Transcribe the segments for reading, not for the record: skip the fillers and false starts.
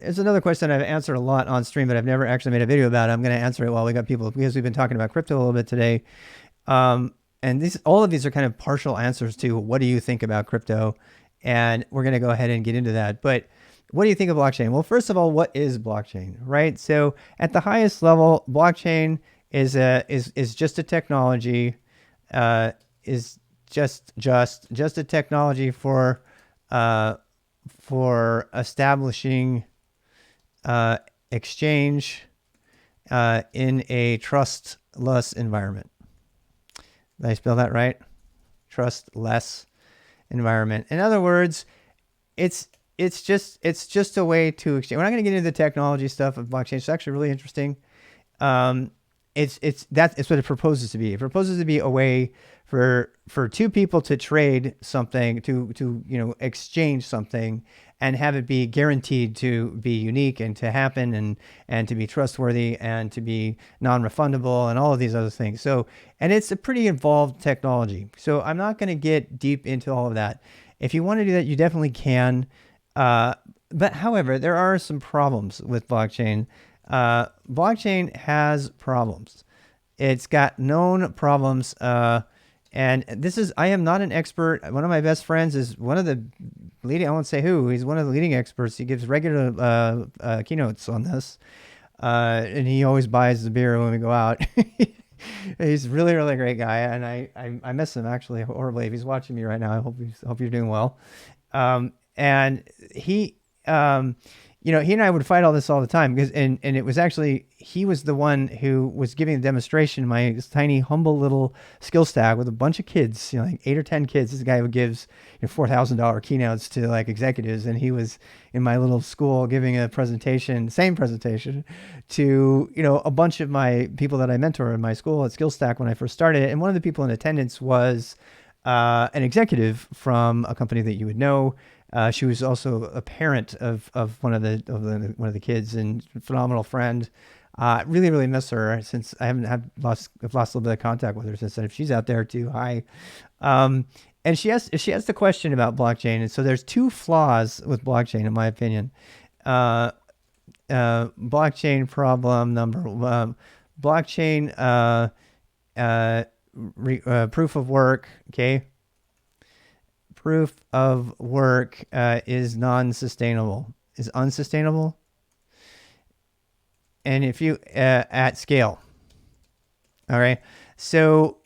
it's another question I've answered a lot on stream, but I've never actually made a video about it. I'm going to answer it while we got people, because we've been talking about crypto a little bit today. And all of these are kind of partial answers to what do you think about crypto? And we're going to go ahead and get into that. But what do you think of blockchain? Well, first of all, what is blockchain, right? So at the highest level, blockchain is just a technology, is just a technology for establishing exchange in a trustless environment. Did I spell that right? Trustless environment. In other words, it's just a way to exchange. We're not going to get into the technology stuff of blockchain. It's actually really interesting. It's what it proposes to be. It proposes to be a way for two people to trade something, to exchange something, and have it be guaranteed to be unique and to happen and to be trustworthy and to be non-refundable and all of these other things. So, and it's a pretty involved technology. So I'm not going to get deep into all of that. If you want to do that, you definitely can. But however, there are some problems with blockchain. Blockchain has problems. It's got known problems. And I am not an expert. One of my best friends is one of the leading, I won't say who, he's one of the leading experts. He gives regular keynotes on this. And he always buys the beer when we go out. He's really, really great guy. And I miss him actually horribly. If he's watching me right now, I hope you're doing well. And he and I would fight all this all the time because, and it was actually, he was the one who was giving a demonstration, my tiny, humble little skill stack with a bunch of kids, like 8 or 10 kids. This guy who gives $4,000 keynotes to like executives. And he was in my little school giving a presentation, same presentation to, a bunch of my people that I mentor in my school at Skill Stack when I first started. And one of the people in attendance was an executive from a company that you would know. She was also a parent of one of the kids, and phenomenal friend. Really, really miss her since I I've lost a little bit of contact with her since then. If she's out there too, hi. And she asked the question about blockchain. And so there's two flaws with blockchain, in my opinion. Blockchain problem number one, blockchain, proof of work. Okay. Proof of work is non-sustainable, is unsustainable. And if you at scale, all right. So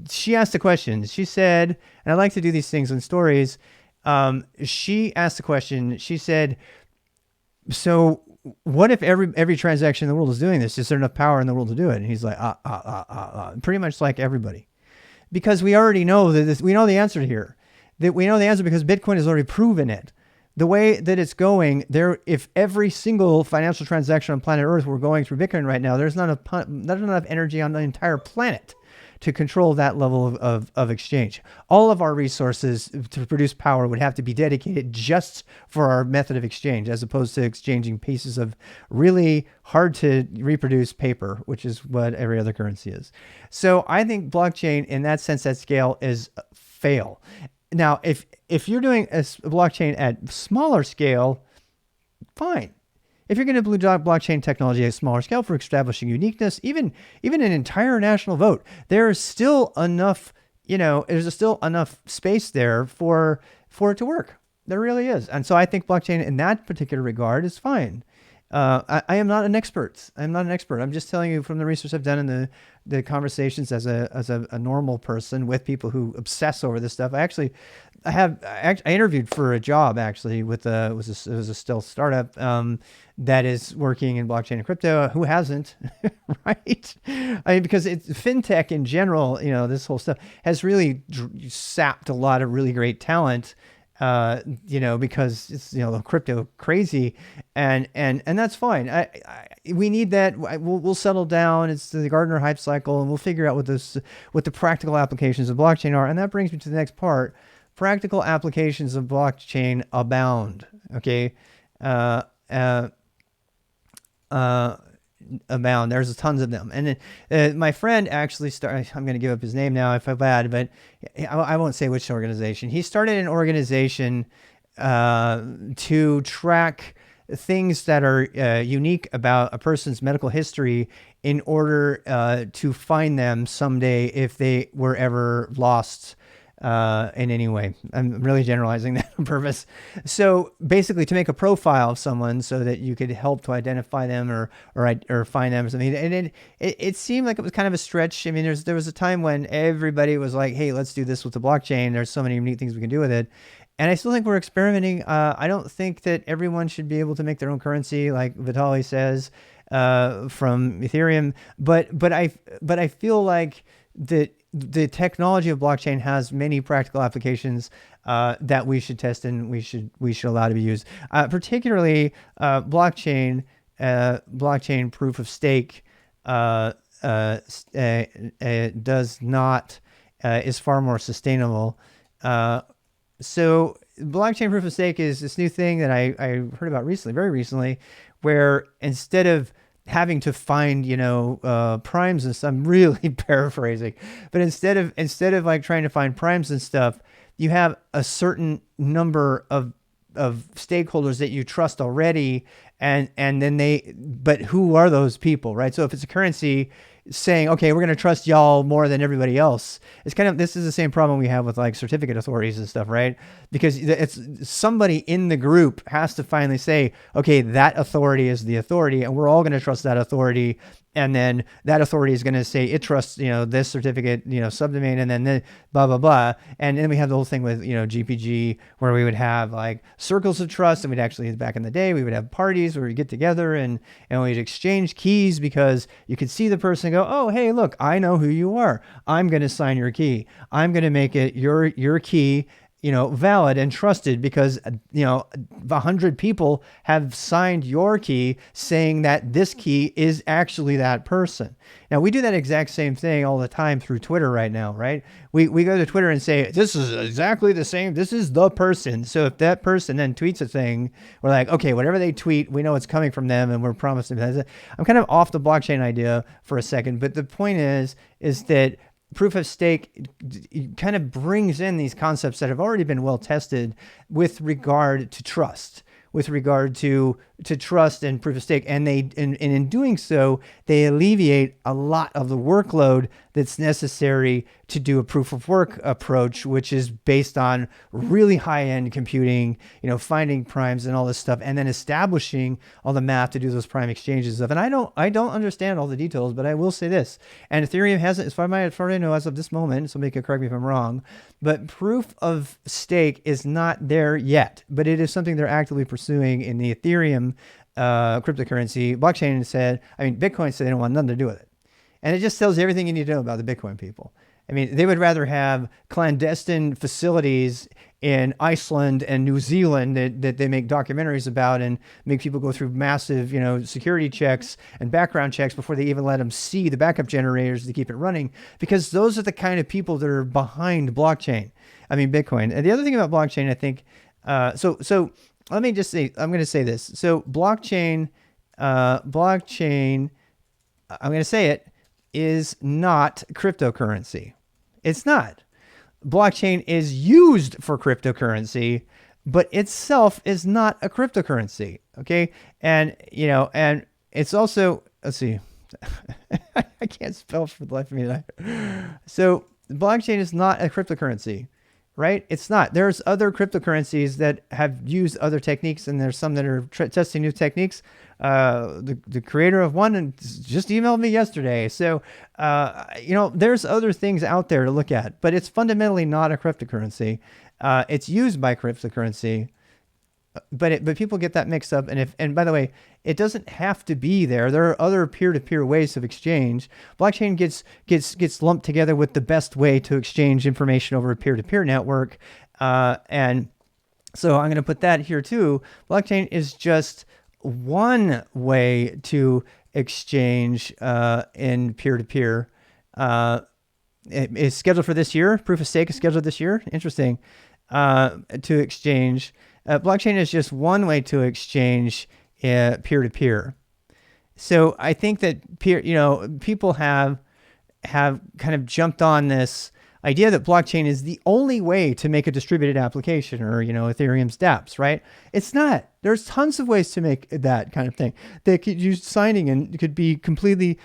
she asked the question. She said, and I like to do these things in stories. She asked the question. She said, "So what if every transaction in the world is doing this? Is there enough power in the world to do it?" And he's like, pretty much like everybody. Because we already know that we know the answer here. That we know the answer because Bitcoin has already proven it. The way that it's going there, if every single financial transaction on planet Earth were going through Bitcoin right now, there's not enough energy on the entire planet to control that level of exchange. All of our resources to produce power would have to be dedicated just for our method of exchange, as opposed to exchanging pieces of really hard to reproduce paper, which is what every other currency is. So I think blockchain in that sense at scale is fail. Now, if you're doing a blockchain at smaller scale, fine. If you're going to build blockchain technology at a smaller scale for establishing uniqueness, even an entire national vote, there's still enough, there's still enough space there for it to work. There really is. And so I think blockchain in that particular regard is fine. I am not an expert. I'm just telling you from the research I've done in the conversations as a normal person with people who obsess over this stuff. I interviewed for a job actually with it was a stealth startup that is working in blockchain and crypto. Who hasn't, right? I mean, because it's fintech in general. This whole stuff has really sapped a lot of really great talent. Because it's, crypto crazy and that's fine. We need that. We'll settle down. It's the Gartner hype cycle and we'll figure out what the practical applications of blockchain are. And that brings me to the next part. Practical applications of blockchain abound. Okay. Abound. There's tons of them. And my friend actually started, I'm going to give up his name now. I feel bad, but I won't say which organization. He started an organization to track things that are unique about a person's medical history in order to find them someday if they were ever lost in any way. I'm really generalizing that on purpose. So basically, to make a profile of someone so that you could help to identify them or find them or something. And it seemed like it was kind of a stretch. I mean, there was a time when everybody was like, "Hey, let's do this with the blockchain. There's so many neat things we can do with it." And I still think we're experimenting. I don't think that everyone should be able to make their own currency, like Vitalik says, from Ethereum. But I feel like the technology of blockchain has many practical applications that we should test and we should allow to be used. Particularly blockchain proof of stake does not is far more sustainable. So blockchain proof of stake is this new thing that I heard about recently, very recently, where instead of having to find, primes and stuff, I'm really paraphrasing, but instead of like trying to find primes and stuff, you have a certain number of stakeholders that you trust already. And then but who are those people, right? So if it's a currency saying, okay, we're going to trust y'all more than everybody else, this is the same problem we have with like certificate authorities and stuff, right? Because it's somebody in the group has to finally say, okay, that authority is the authority and we're all going to trust that authority. And then that authority is going to say it trusts, this certificate, subdomain, and then blah, blah, blah. And then we have the whole thing with, GPG, where we would have like circles of trust. And we'd actually, back in the day, we would have parties where we'd get together and we'd exchange keys because you could see the person go, oh, hey, look, I know who you are. I'm going to sign your key. I'm going to make it your key, valid and trusted because, 100 people have signed your key saying that this key is actually that person. Now, we do that exact same thing all the time through Twitter right now, right? We go to Twitter and say, this is exactly the same. This is the person. So if that person then tweets a thing, we're like, okay, whatever they tweet, we know it's coming from them and we're promising that. I'm kind of off the blockchain idea for a second, but the point is that proof of stake kind of brings in these concepts that have already been well tested with regard to trust, trust and proof of stake. And in doing so, they alleviate a lot of the workload that's necessary to do a proof of work approach, which is based on really high-end computing, finding primes and all this stuff, and then establishing all the math to do those prime exchanges of. And I don't understand all the details, but I will say this. And Ethereum hasn't, as far as I know, as of this moment, somebody can correct me if I'm wrong, but proof of stake is not there yet, but it is something they're actively pursuing in the Ethereum cryptocurrency. Bitcoin said they don't want nothing to do with it. And it just tells you everything you need to know about the Bitcoin people. I mean, they would rather have clandestine facilities in Iceland and New Zealand that they make documentaries about and make people go through massive, security checks and background checks before they even let them see the backup generators to keep it running, because those are the kind of people that are behind Bitcoin. And the other thing about blockchain, I think, so let me just say, I'm going to say this. So blockchain, I'm going to say it, is not cryptocurrency. It's not. Blockchain is used for cryptocurrency, but itself is not a cryptocurrency. Okay. And, and it's also, let's see, I can't spell for the life of me. So blockchain is not a cryptocurrency, right? It's not. There's other cryptocurrencies that have used other techniques, and there's some that are testing new techniques. The creator of one just emailed me yesterday. So, there's other things out there to look at, but it's fundamentally not a cryptocurrency. It's used by cryptocurrency, but people get that mixed up. And by the way, it doesn't have to be there. There are other peer-to-peer ways of exchange. Blockchain gets lumped together with the best way to exchange information over a peer-to-peer network. And so I'm going to put that here too. Blockchain is just one way to exchange in peer-to-peer. It's scheduled for this year. Proof of stake is scheduled this year. Interesting. To exchange. Blockchain is just one way to exchange peer-to-peer. So I think that people have kind of jumped on this idea that blockchain is the only way to make a distributed application, or, Ethereum's dApps, right? It's not. There's tons of ways to make that kind of thing. They could use signing and it could be completely,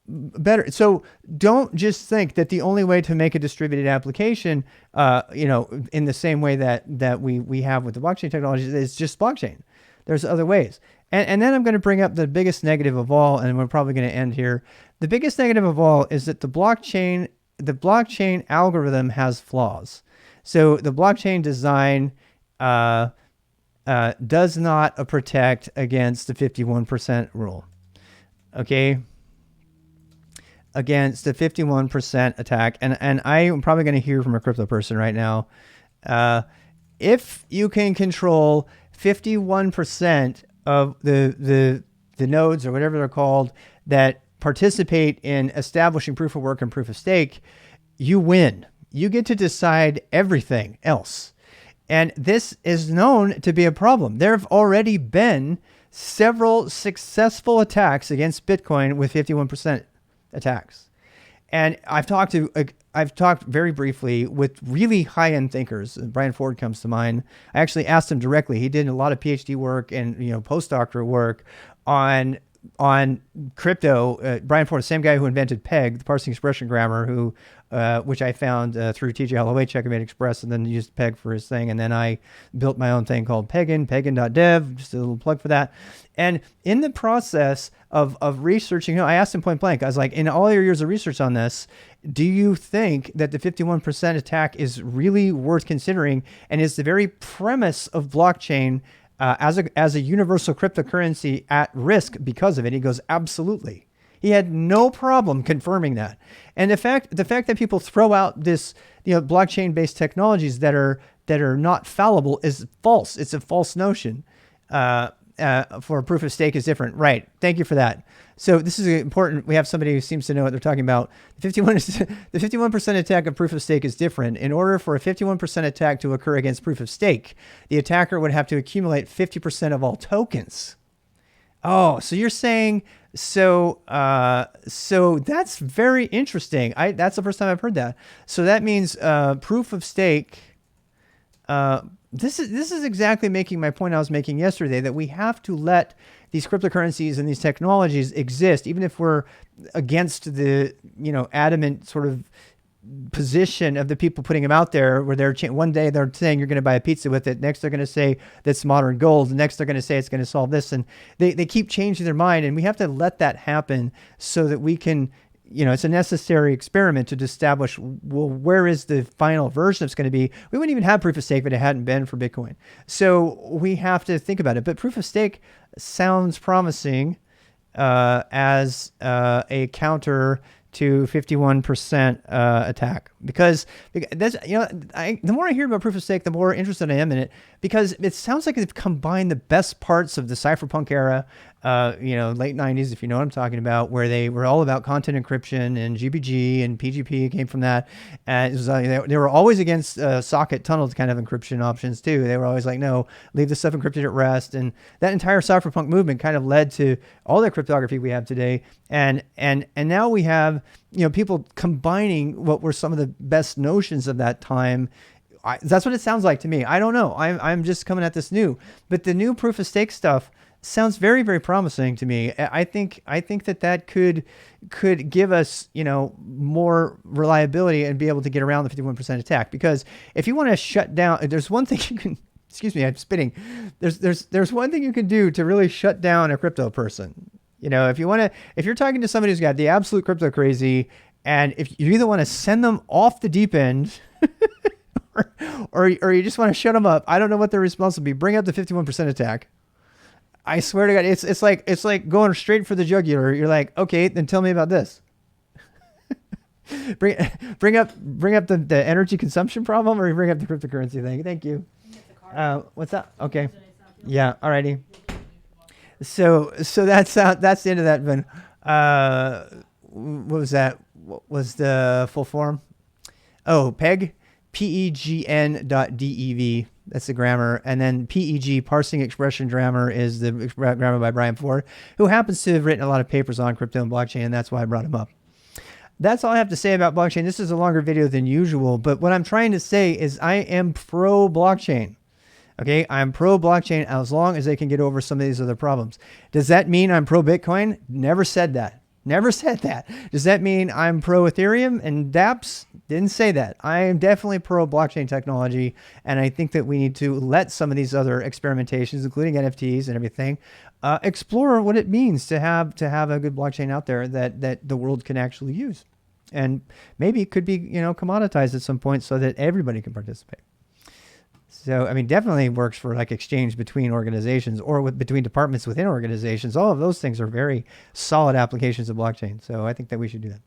better. So don't just think that the only way to make a distributed application, in the same way that we have with the blockchain technology, is just blockchain. There's other ways. And then I'm going to bring up the biggest negative of all, and we're probably going to end here. The biggest negative of all is that the blockchain algorithm has flaws. So the blockchain design does not protect against the 51% rule. Okay? Against the 51% attack. And I am probably going to hear from a crypto person right now. If you can control 51% of the nodes, or whatever they're called, that participate in establishing proof of work and proof of stake, you win. You get to decide everything else. And this is known to be a problem. There have already been several successful attacks against Bitcoin with 51% attacks. And I've talked very briefly with really high-end thinkers. Brian Ford comes to mind. I actually asked him directly. He did a lot of PhD work and postdoctoral work on crypto. Brian Ford, the same guy who invented PEG, the parsing expression grammar, which I found through TJ Holloway, Checkmate Express, and then used PEG for his thing. And then I built my own thing called Pegin.dev, just a little plug for that. And in the process of researching, I asked him point blank, I was like, in all your years of research on this, do you think that the 51% attack is really worth considering? And is the very premise of blockchain as a universal cryptocurrency at risk because of it? He goes, absolutely. He had no problem confirming that. And the fact that people throw out this, blockchain-based technologies that are not fallible is false. It's a false notion. For proof of stake is different. Right. Thank you for that. So this is important. We have somebody who seems to know what they're talking about. The 51% attack of proof of stake is different. In order for a 51% attack to occur against proof of stake, the attacker would have to accumulate 50% of all tokens. Oh, so you're saying, so that's very interesting. That's the first time I've heard that. So that means proof of stake. This is exactly making my point I was making yesterday, that we have to let these cryptocurrencies and these technologies exist, even if we're against the adamant sort of position of the people putting them out there, where one day they're saying you're going to buy a pizza with it, next they're going to say that's modern gold, next they're going to say it's going to solve this, and they keep changing their mind, and we have to let that happen so that we can, it's a necessary experiment to establish, well, where is the final version it's going to be? We wouldn't even have proof of stake if it hadn't been for Bitcoin. So we have to think about it. But proof of stake sounds promising as a counter to 51% attack, because that's, the more I hear about proof of stake, the more interested I am in it, because it sounds like they've combined the best parts of the cypherpunk era, late 90s, if you know what I'm talking about, where they were all about content encryption, and GPG and PGP came from that. And it was, they were always against socket tunneled kind of encryption options too. They were always like, no, leave this stuff encrypted at rest. And that entire cypherpunk movement kind of led to all the cryptography we have today. And now we have, people combining what were some of the best notions of that time. That's what it sounds like to me. I don't know. I'm just coming at this new, but the new proof of stake stuff sounds very, very promising to me. I think that could give us, more reliability and be able to get around the 51% attack. Because if you want to shut down, there's one thing you can, excuse me, I'm spitting. There's one thing you can do to really shut down a crypto person. If you're talking to somebody who's got the absolute crypto crazy, and if you either want to send them off the deep end or you just want to shut them up, I don't know what their response will be. Bring up the 51% attack. I swear to God, it's like going straight for the jugular. You're like, okay, then tell me about this. bring up the energy consumption problem, or you bring up the cryptocurrency thing. Thank you. What's that? Okay. Yeah. Alrighty. So that's the end of that, Ben. What was that? What was the full form? Oh, PEG, PEGN.dev. That's the grammar. And then PEG, parsing expression grammar, is the grammar by Brian Ford, who happens to have written a lot of papers on crypto and blockchain, and that's why I brought him up. that's all I have to say about blockchain. This is a longer video than usual, but what I'm trying to say is I am pro blockchain. Okay, I'm pro blockchain as long as they can get over some of these other problems. Does that mean I'm pro Bitcoin? Never said that. Never said that. Does that mean I'm pro Ethereum and dApps? Didn't say that. I am definitely pro blockchain technology, and I think that we need to let some of these other experimentations, including NFTs and everything, explore what it means to have a good blockchain out there that the world can actually use, and maybe it could be commoditized at some point so that everybody can participate. So, I mean, definitely works for like exchange between organizations or between departments within organizations. All of those things are very solid applications of blockchain. So I think that we should do that.